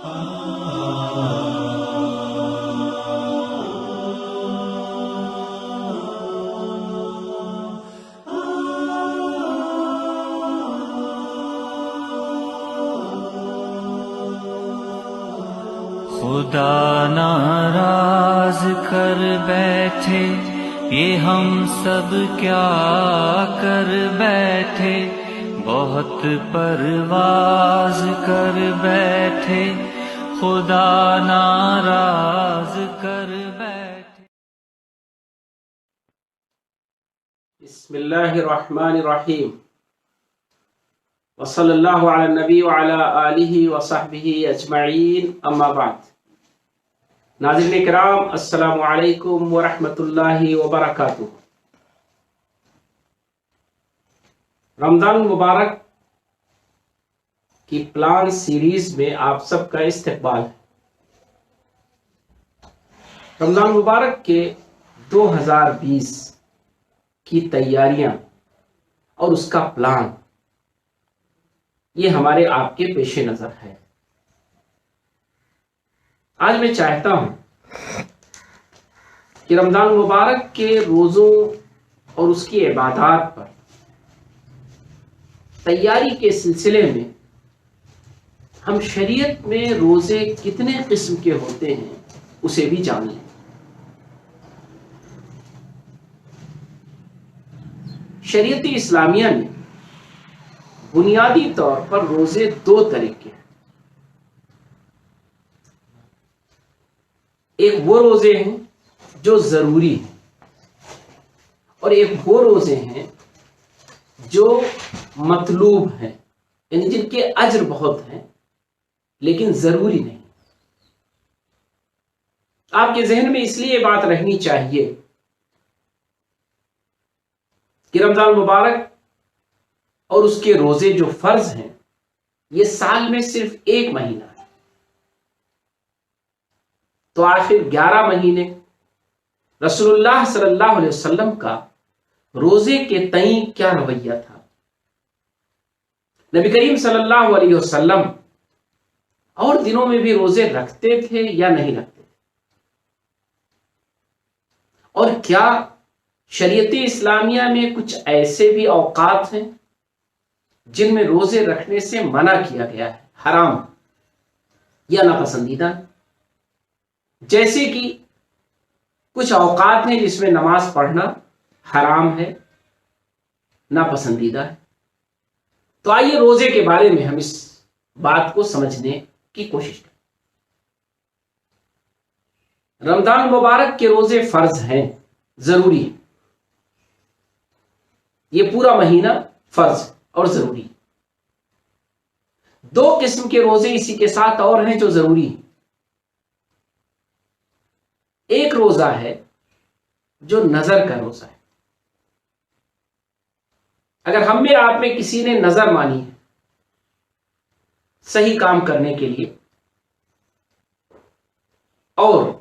خدا ناراض کر بیٹھے، یہ ہم سب کیا کر بیٹھے، بہت پرواز کر بیٹھے، خدا ناراض کر بیٹھے۔ بسم اللہ الرحمن الرحیم، وصلی اللہ علی النبی وعلی آلہ وصحبہ اجمعین، اما بعد۔ ناظرین کرام، السلام علیکم ورحمۃ اللہ وبرکاتہ۔ رمضان مبارک کی پلان سیریز میں آپ سب کا استقبال ہے۔ رمضان مبارک کے 2020 کی تیاریاں اور اس کا پلان، یہ ہمارے آپ کے پیش نظر ہے۔ آج میں چاہتا ہوں کہ رمضان مبارک کے روزوں اور اس کی عبادات پر تیاری کے سلسلے میں ہم شریعت میں روزے کتنے قسم کے ہوتے ہیں اسے بھی جان لیں۔ شریعت اسلامیہ میں بنیادی طور پر روزے دو طرح کے ہیں۔ ایک وہ روزے ہیں جو ضروری ہیں، اور ایک وہ روزے ہیں جو مطلوب ہیں، یعنی جن کے اجر بہت ہیں لیکن ضروری نہیں۔ آپ کے ذہن میں اس لیے بات رہنی چاہیے کہ رمضان مبارک اور اس کے روزے جو فرض ہیں، یہ سال میں صرف ایک مہینہ ہے، تو آخر 11 مہینے رسول اللہ صلی اللہ علیہ وسلم کا روزے کے تئیں کیا رویہ تھا؟ نبی کریم صلی اللہ علیہ وسلم اور دنوں میں بھی روزے رکھتے تھے یا نہیں رکھتے تھے؟ اور کیا شریعت اسلامیہ میں کچھ ایسے بھی اوقات ہیں جن میں روزے رکھنے سے منع کیا گیا ہے، حرام یا ناپسندیدہ؟ جیسے کہ کچھ اوقات ہیں جس میں نماز پڑھنا حرام ہے، ناپسندیدہ ہے۔ تو آئیے روزے کے بارے میں ہم اس بات کو سمجھنے کی کوشش کریں۔ رمضان مبارک کے روزے فرض ہیں، ضروری ہیں۔ یہ پورا مہینہ فرض اور ضروری ہے۔ دو قسم کے روزے اسی کے ساتھ اور ہیں جو ضروری ہیں۔ ایک روزہ ہے جو نظر کا روزہ ہے۔ اگر ہم میں آپ میں کسی نے نظر مانی ہے صحیح کام کرنے کے لیے، اور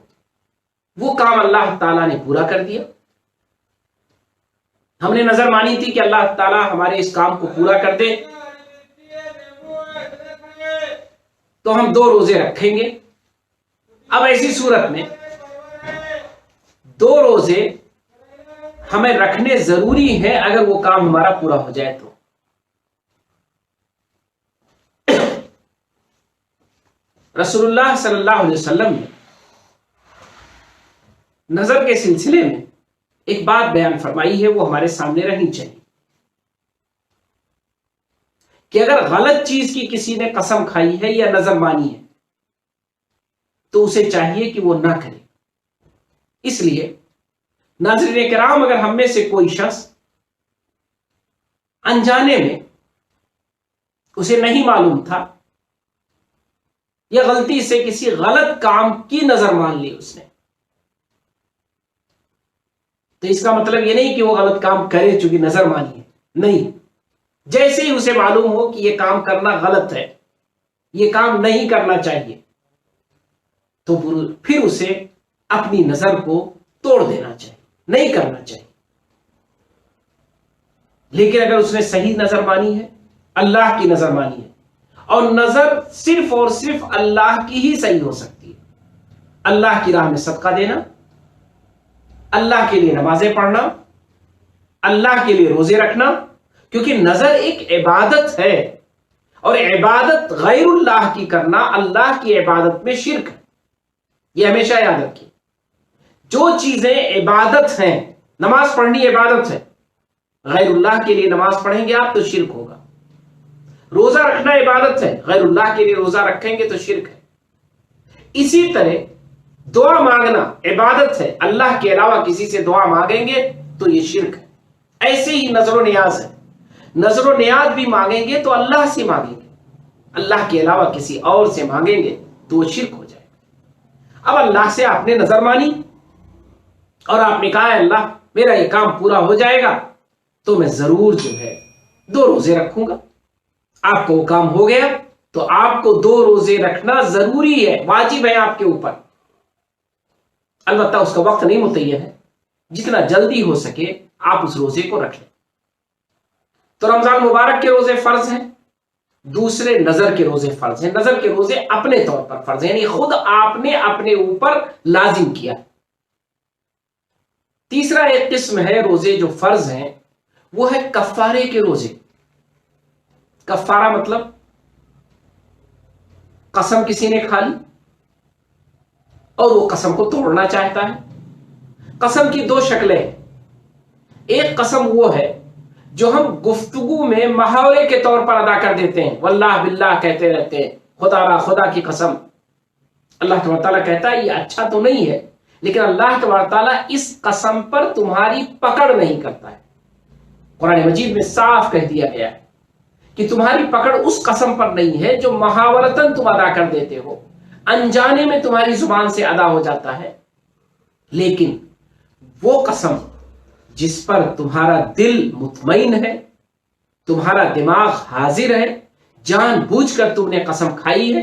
وہ کام اللہ تعالیٰ نے پورا کر دیا، ہم نے نظر مانی تھی کہ اللہ تعالیٰ ہمارے اس کام کو پورا کر دے، تو ہم 2 روزے رکھیں گے۔ اب ایسی صورت میں 2 روزے ہمیں رکھنے ضروری ہیں اگر وہ کام ہمارا پورا ہو جائے تو۔ رسول اللہ صلی اللہ علیہ وسلم نے نظر کے سلسلے میں ایک بات بیان فرمائی ہے، وہ ہمارے سامنے رہنی چاہیے کہ اگر غلط چیز کی کسی نے قسم کھائی ہے یا نظر مانی ہے تو اسے چاہیے کہ وہ نہ کرے۔ اس لیے ناظرین کرام، اگر ہم میں سے کوئی شخص انجانے میں اسے نہیں معلوم تھا یا غلطی سے کسی غلط کام کی نظر مان لی اس نے، تو اس کا مطلب یہ نہیں کہ وہ غلط کام کرے چونکہ نظر مانی ہے، نہیں۔ جیسے ہی اسے معلوم ہو کہ یہ کام کرنا غلط ہے، یہ کام نہیں کرنا چاہیے، تو پھر اسے اپنی نظر کو توڑ دینا چاہیے، نہیں کرنا چاہیے۔ لیکن اگر اس نے صحیح نظر مانی ہے، اللہ کی نظر مانی ہے، اور نظر صرف اور صرف اللہ کی ہی صحیح ہو سکتی ہے. اللہ کی راہ میں صدقہ دینا، اللہ کے لیے نمازیں پڑھنا، اللہ کے لیے روزے رکھنا، کیونکہ نظر ایک عبادت ہے، اور عبادت غیر اللہ کی کرنا اللہ کی عبادت میں شرک ہے. یہ ہمیشہ یاد رکھیے. جو چیزیں عبادت ہیں، نماز پڑھنی عبادت ہے، غیر اللہ کے لیے نماز پڑھیں گے آپ تو شرک ہوگا. روزہ رکھنا عبادت ہے، غیر اللہ کے لیے روزہ رکھیں گے تو شرک ہے. اسی طرح دعا مانگنا عبادت ہے، اللہ کے علاوہ کسی سے دعا مانگیں گے تو یہ شرک ہے. ایسے ہی نظر و نیاز ہے. نظر و نیاز بھی مانگیں گے تو اللہ سے مانگیں گے، اللہ کے علاوہ کسی اور سے مانگیں گے تو وہ شرک ہو جائے گا. اب اللہ سے آپ نے نظر مانی اور آپ نے کہا ہے اللہ میرا یہ کام پورا ہو جائے گا تو میں ضرور جو ہے 2 روزے رکھوں گا. آپ کو وہ کام ہو گیا تو آپ کو 2 روزے رکھنا ضروری ہے، واجب ہے آپ کے اوپر. البتہ اس کا وقت نہیں متعین ہے، جتنا جلدی ہو سکے آپ اس روزے کو رکھ لیں. تو رمضان مبارک کے روزے فرض ہیں، دوسرے نظر کے روزے فرض ہیں. نظر کے روزے اپنے طور پر فرض ہیں، یعنی خود آپ نے اپنے اوپر لازم کیا. تیسرا ایک قسم ہے روزے جو فرض ہیں، وہ ہے کفارے کے روزے. کفارہ مطلب قسم کسی نے کھا لی اور وہ قسم کو توڑنا چاہتا ہے. قسم کی 2 شکلیں ہیں. ایک قسم وہ ہے جو ہم گفتگو میں محاورے کے طور پر ادا کر دیتے ہیں، واللہ باللہ کہتے رہتے ہیں، خدا را خدا کی قسم. اللہ تبارک تعالیٰ کہتا ہے یہ اچھا تو نہیں ہے، لیکن اللہ تبارک تعالیٰ اس قسم پر تمہاری پکڑ نہیں کرتا ہے. قرآن مجید میں صاف کہہ دیا گیا ہے کہ تمہاری پکڑ اس قسم پر نہیں ہے جو محاورتاً تم ادا کر دیتے ہو، انجانے میں تمہاری زبان سے ادا ہو جاتا ہے. لیکن وہ قسم جس پر تمہارا دل مطمئن ہے، تمہارا دماغ حاضر ہے، جان بوجھ کر تم نے قسم کھائی ہے،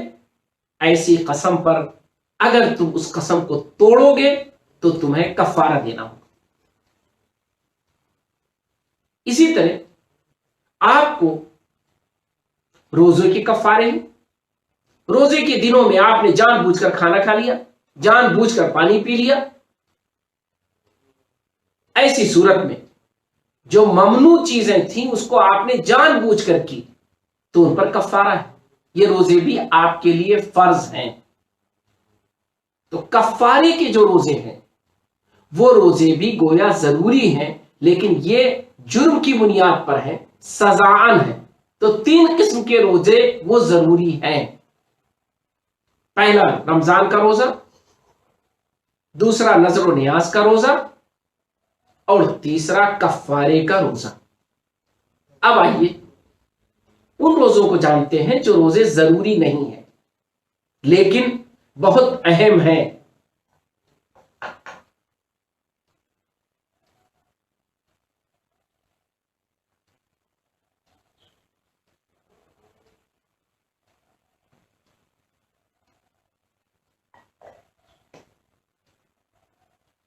ایسی قسم پر اگر تم اس قسم کو توڑو گے تو تمہیں کفارہ دینا ہوگا. اسی طرح آپ کو روزے کے کفارے ہیں. روزے کے دنوں میں آپ نے جان بوجھ کر کھانا کھا لیا، جان بوجھ کر پانی پی لیا، ایسی صورت میں جو ممنوع چیزیں تھیں اس کو آپ نے جان بوجھ کر کی تو ان پر کفارہ ہے. یہ روزے بھی آپ کے لیے فرض ہیں. تو کفارے کے جو روزے ہیں وہ روزے بھی گویا ضروری ہیں، لیکن یہ جرم کی بنیاد پر ہے، سزاءً ہے. تو 3 قسم کے روزے وہ ضروری ہیں. پہلا رمضان کا روزہ، دوسرا نظر و نیاز کا روزہ، اور تیسرا کفارے کا روزہ. اب آئیے ان روزوں کو جانتے ہیں جو روزے ضروری نہیں ہیں لیکن بہت اہم ہیں.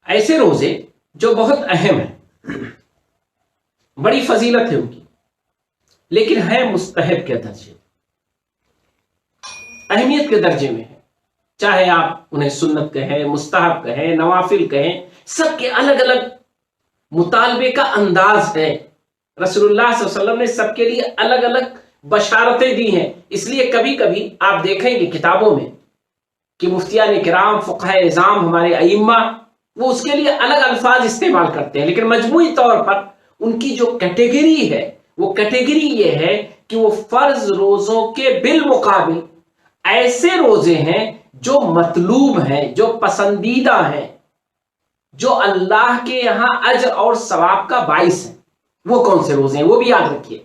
ایسے روزے جو بہت اہم ہیں، بڑی فضیلت ہے ان کی، لیکن ہے مستحب کے درجے، اہمیت کے درجے میں ہے. چاہے آپ انہیں سنت کہیں، مستحب کہیں، نوافل کہیں، سب کے الگ الگ مطالبے کا انداز ہے. رسول اللہ صلی اللہ علیہ وسلم نے سب کے لیے الگ الگ بشارتیں دی ہیں. اس لیے کبھی کبھی آپ دیکھیں گے کتابوں میں کہ مفتیان کرام، فقہائے اعظام، ہمارے ائمہ وہ اس کے لیے الگ الفاظ استعمال کرتے ہیں، لیکن مجموعی طور پر ان کی جو کیٹیگری ہے وہ کیٹیگری یہ ہے کہ وہ فرض روزوں کے بالمقابل ایسے روزے ہیں جو مطلوب ہیں، جو پسندیدہ ہیں، جو اللہ کے یہاں اجر اور ثواب کا باعث ہیں. وہ کون سے روزے ہیں وہ بھی یاد رکھیے.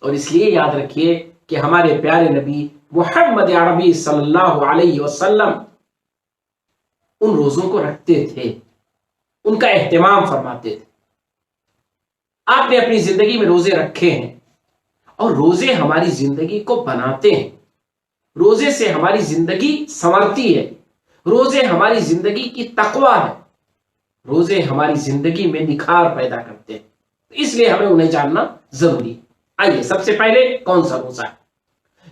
اور اس لیے یاد رکھیے کہ ہمارے پیارے نبی محمد عربی صلی اللہ علیہ وسلم ان روزوں کو رکھتے تھے، ان کا اہتمام فرماتے تھے. آپ نے اپنی زندگی میں روزے رکھے ہیں اور روزے ہماری زندگی کو بناتے ہیں. روزے سے ہماری زندگی سنورتی ہے، روزے ہماری زندگی کی تقوی ہے، روزے ہماری زندگی میں نکھار پیدا کرتے ہیں. اس لیے ہمیں انہیں جاننا ضروری ہے. آئیے سب سے پہلے کون سا روزہ ہے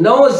9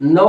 9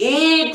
1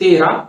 13,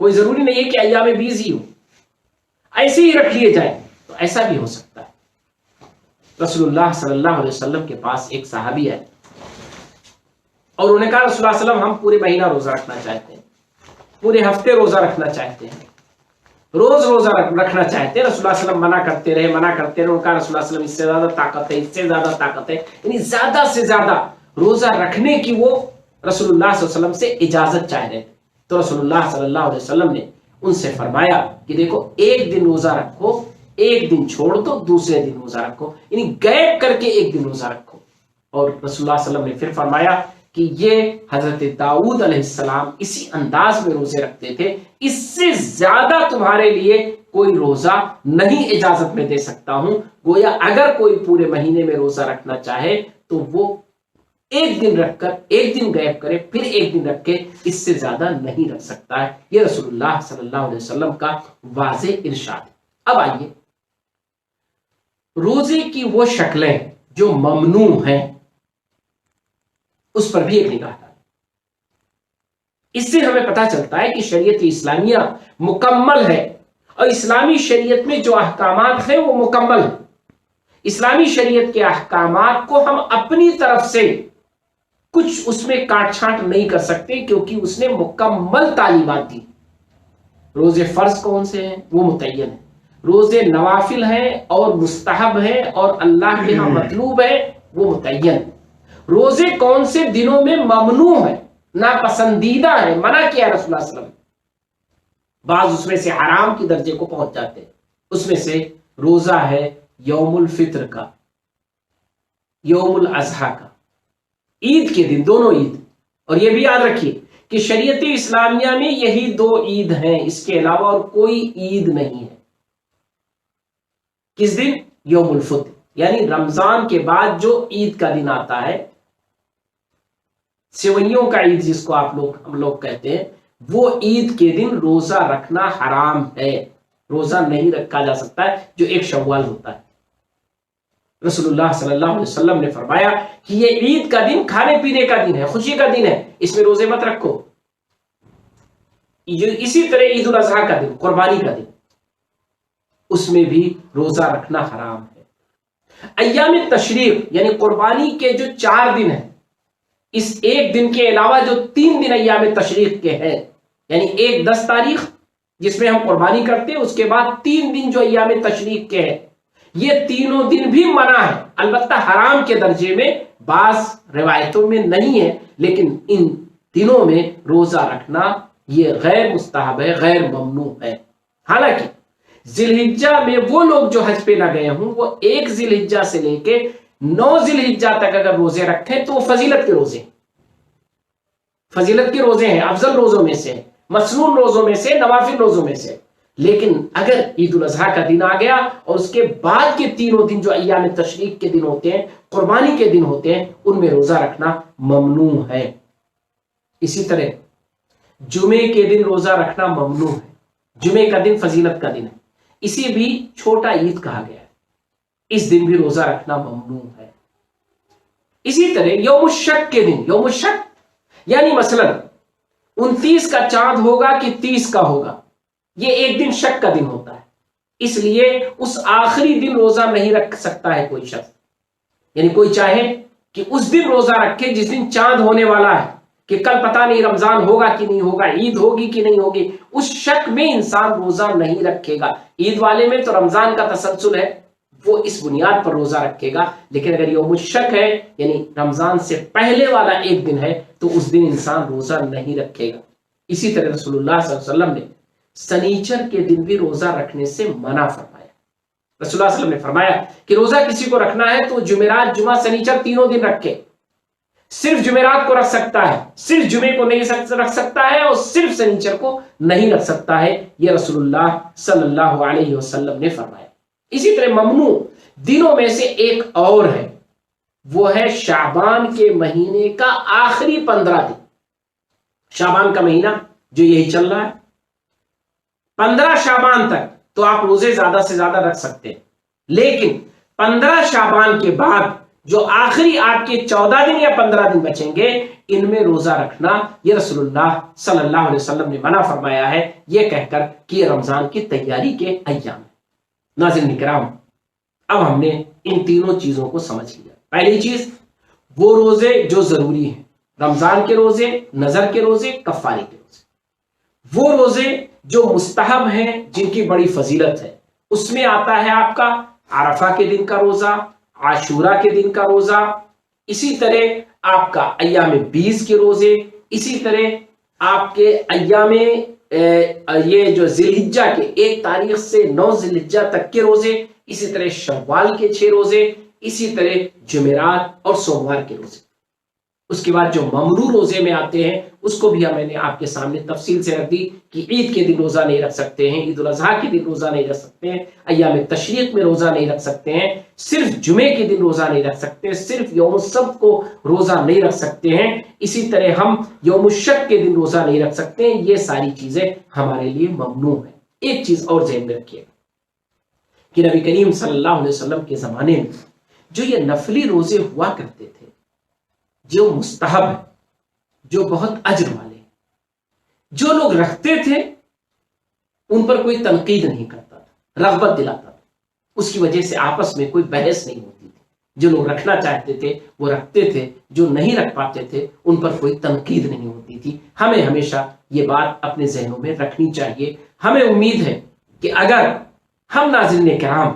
کوئی ضروری نہیں ہے کہ ایام بیز ہی ہو، ایسے ہی رکھ لیے جائیں تو ایسا بھی ہو سکتا ہے۔ رسول اللہ صلی اللہ علیہ وسلم کے پاس ایک صحابی ہے اور انہوں نے کہا رسول اللہ صلی اللہ علیہ وسلم ہم پورے مہینہ روزہ رکھنا چاہتے ہیں، پورے ہفتے روزہ رکھنا چاہتے ہیں، روز روزہ رکھنا چاہتے ہیں۔ رسول اللہ صلی اللہ علیہ وسلم منع کرتے رہے، انہوں نے کہا رسول اللہ صلی اللہ علیہ وسلم اس سے زیادہ طاقت ہے، اس سے زیادہ طاقت ہے، یعنی زیادہ سے زیادہ روزہ رکھنے کی وہ رسول اللہ صلی اللہ علیہ وسلم سے اجازت چاہ رہے تھے۔ تو رسول اللہ صلی اللہ علیہ وسلم نے ان سے فرمایا کہ دیکھو ایک دن روزہ رکھو، ایک دن چھوڑ دو، دوسرے دن روزہ رکھو، یعنی گیپ کر کے ایک دن روزہ رکھو۔ اور رسول اللہ صلی اللہ علیہ وسلم نے پھر فرمایا کہ یہ حضرت داؤد علیہ السلام اسی انداز میں روزے رکھتے تھے، اس سے زیادہ تمہارے لیے کوئی روزہ نہیں اجازت میں دے سکتا ہوں۔ گویا اگر کوئی پورے مہینے میں روزہ رکھنا چاہے تو وہ ایک دن رکھ کر ایک دن غیب کرے، پھر ایک دن رکھ کے، اس سے زیادہ نہیں رکھ سکتا ہے۔ یہ رسول اللہ صلی اللہ علیہ وسلم کا واضح ارشاد ہے۔ اب آئیے روزے کی وہ شکلیں جو ممنوع ہیں اس پر بھی ایک نگاہ ڈالیں۔ اس سے ہمیں پتہ چلتا ہے کہ شریعت اسلامیہ مکمل ہے اور اسلامی شریعت میں جو احکامات ہیں وہ مکمل ہیں۔ اسلامی شریعت کے احکامات کو ہم اپنی طرف سے کچھ اس میں کاٹ چھانٹ نہیں کر سکتے کیونکہ اس نے مکمل تعلیمات دی۔ روزے فرض کون سے ہیں وہ متعین ہیں، روزے نوافل ہیں اور مستحب ہیں اور اللہ کے ہاں مطلوب ہے وہ متعین ہیں۔ روزے کون سے دنوں میں ممنوع ہے، ناپسندیدہ ہے، منع کیا ہے رسول اللہ صلی اللہ علیہ وسلم، بعض اس میں سے حرام کی درجے کو پہنچ جاتے ہیں۔ اس میں سے روزہ ہے یوم الفطر کا، یوم الاضحیٰ کا، عید کے دن، دونوں عید۔ اور یہ بھی یاد رکھیے کہ شریعت اسلامیہ میں یہی دو عید ہیں، اس کے علاوہ اور کوئی عید نہیں ہے۔ کس دن؟ یوم الفطر، یعنی رمضان کے بعد جو عید کا دن آتا ہے، سیویوں کا عید جس کو ہم لوگ کہتے ہیں، وہ عید کے دن روزہ رکھنا حرام ہے، روزہ نہیں رکھا جا سکتا ہے، جو ایک شوال ہوتا ہے۔ رسول اللہ صلی اللہ علیہ وسلم نے فرمایا کہ یہ عید کا دن کھانے پینے کا دن ہے، خوشی کا دن ہے، اس میں روزے مت رکھو۔ اسی طرح عید الاضحیٰ کا دن، قربانی کا دن، اس میں بھی روزہ رکھنا حرام ہے۔ ایام تشریق یعنی قربانی کے جو 4 دن ہیں، اس ایک دن کے علاوہ جو 3 دن ایام تشریق کے ہیں، یعنی ایک 10 تاریخ جس میں ہم قربانی کرتے ہیں، اس کے بعد 3 دن جو ایام تشریق کے ہیں، یہ تینوں دن بھی منع ہے، البتہ حرام کے درجے میں، بعض روایتوں میں نہیں ہے، لیکن ان دنوں میں روزہ رکھنا یہ غیر مستحب ہے، غیر ممنوع ہے۔ حالانکہ ذی الحجہ میں وہ لوگ جو حج پہ نہ گئے ہوں، وہ 1 ذی الحجہ سے لے کے 9 ذی الحجہ تک اگر روزے رکھیں تو وہ فضیلت کے روزے ہیں، فضیلت کے روزے ہیں، افضل روزوں میں سے، مسنون روزوں میں سے، نوافل روزوں میں سے۔ لیکن اگر عید الاضحیٰ کا دن آ گیا اور اس کے بعد کے تینوں دن جو ایام تشریق کے دن ہوتے ہیں، قربانی کے دن ہوتے ہیں، ان میں روزہ رکھنا ممنوع ہے۔ اسی طرح جمعے کے دن روزہ رکھنا ممنوع ہے، جمعے کا دن فضیلت کا دن ہے، اسی بھی چھوٹا عید کہا گیا ہے، اس دن بھی روزہ رکھنا ممنوع ہے۔ اسی طرح یوم الشک کے دن، یوم الشک یعنی مثلا 29 کا چاند ہوگا کہ 30 کا ہوگا، یہ ایک دن شک کا دن ہوتا ہے، اس لیے اس آخری دن روزہ نہیں رکھ سکتا ہے کوئی شخص۔ یعنی کوئی چاہے کہ اس دن روزہ رکھے جس دن چاند ہونے والا ہے، کہ کل پتہ نہیں رمضان ہوگا کہ نہیں ہوگا، عید ہوگی کہ نہیں ہوگی، اس شک میں انسان روزہ نہیں رکھے گا۔ عید والے میں تو رمضان کا تسلسل ہے، وہ اس بنیاد پر روزہ رکھے گا، لیکن اگر یوم الشک ہے یعنی رمضان سے پہلے والا ایک دن ہے تو اس دن انسان روزہ نہیں رکھے گا۔ اسی طرح رسول اللہ صلی اللہ علیہ وسلم نے سنیچر کے دن بھی روزہ رکھنے سے منع فرمایا۔ رسول اللہ صلی اللہ علیہ وسلم نے فرمایا کہ روزہ کسی کو رکھنا ہے تو جمعرات، جمعہ، سنیچر تینوں دن رکھے، صرف جمعرات کو رکھ سکتا ہے، صرف جمعے کو نہیں رکھ سکتا ہے، اور صرف سنیچر کو نہیں رکھ سکتا ہے، یہ رسول اللہ صلی اللہ علیہ وسلم نے فرمایا۔ اسی طرح ممنوع دنوں میں سے ایک اور ہے، وہ ہے شعبان کے مہینے کا آخری 15 دن۔ شعبان کا مہینہ جو یہی چل رہا ہے، 15 شعبان تک تو آپ روزے زیادہ سے زیادہ رکھ سکتے ہیں، لیکن 15 شعبان کے بعد جو آخری آپ کے 14 دن یا 15 دن بچیں گے ان میں روزہ رکھنا یہ رسول اللہ صلی اللہ علیہ وسلم نے منع فرمایا ہے، یہ کہہ کر کہ یہ رمضان کی تیاری کے ایام ہے۔ ناظرین کرام، اب ہم نے ان تینوں چیزوں کو سمجھ لیا۔ پہلی چیز وہ روزے جو ضروری ہیں، رمضان کے روزے، نظر کے روزے، کفارے کے روزے۔ وہ روزے جو مستحب ہیں، جن کی بڑی فضیلت ہے، اس میں آتا ہے آپ کا عرفہ کے دن کا روزہ، عاشورہ کے دن کا روزہ، اسی طرح آپ کا ایام 20 کے روزے، اسی طرح آپ کے ایام یہ جو ذی الحجہ کے 1 تاریخ سے 9 ذی الحجہ تک کے روزے، اسی طرح شوال کے 6 روزے، اسی طرح جمعرات اور سوموار کے روزے۔ اس کے بعد جو ممنوع روزے میں آتے ہیں اس کو بھی میں نے آپ کے سامنے تفصیل سے رکھ دی کہ عید کے دن روزہ نہیں رکھ سکتے ہیں، عید الاضحیٰ کے دن روزہ نہیں رکھ سکتے ہیں، ایام تشریق میں روزہ نہیں رکھ سکتے ہیں، صرف جمعے کے دن روزہ نہیں رکھ سکتے، صرف یوم السبت کو روزہ نہیں رکھ سکتے ہیں، اسی طرح ہم یوم الشک کے دن روزہ نہیں رکھ سکتے ہیں۔ یہ ساری چیزیں ہمارے لیے ممنوع ہیں۔ ایک چیز اور ذہن میں رکھیے کہ نبی کریم صلی اللہ علیہ وسلم کے زمانے میں جو یہ نفلی روزے ہوا کرتے تھے، جو مستحب ہے، جو بہت اجر والے ہیں، جو لوگ رکھتے تھے ان پر کوئی تنقید نہیں کرتا تھا، رغبت دلاتا تھا، اس کی وجہ سے آپس میں کوئی بحث نہیں ہوتی تھی۔ جو لوگ رکھنا چاہتے تھے وہ رکھتے تھے، جو نہیں رکھ پاتے تھے ان پر کوئی تنقید نہیں ہوتی تھی۔ ہمیں ہمیشہ یہ بات اپنے ذہنوں میں رکھنی چاہیے۔ ہمیں امید ہے کہ اگر ہم ناظرین کرام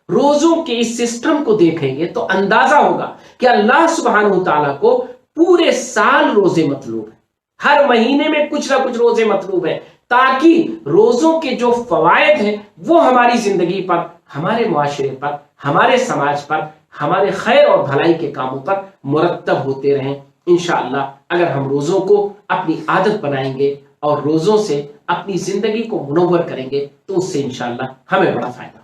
روزوں کے اس سسٹم کو دیکھیں گے تو اندازہ ہوگا کہ اللہ سبحانہ تعالیٰ کو پورے سال روزے مطلوب ہیں، ہر مہینے میں کچھ نہ کچھ روزے مطلوب ہیں، تاکہ روزوں کے جو فوائد ہیں وہ ہماری زندگی پر، ہمارے معاشرے پر، ہمارے سماج پر، ہمارے خیر اور بھلائی کے کاموں پر مرتب ہوتے رہیں۔ انشاءاللہ اگر ہم روزوں کو اپنی عادت بنائیں گے اور روزوں سے اپنی زندگی کو منور کریں گے تو اس سے انشاءاللہ ہمیں بڑا فائدہ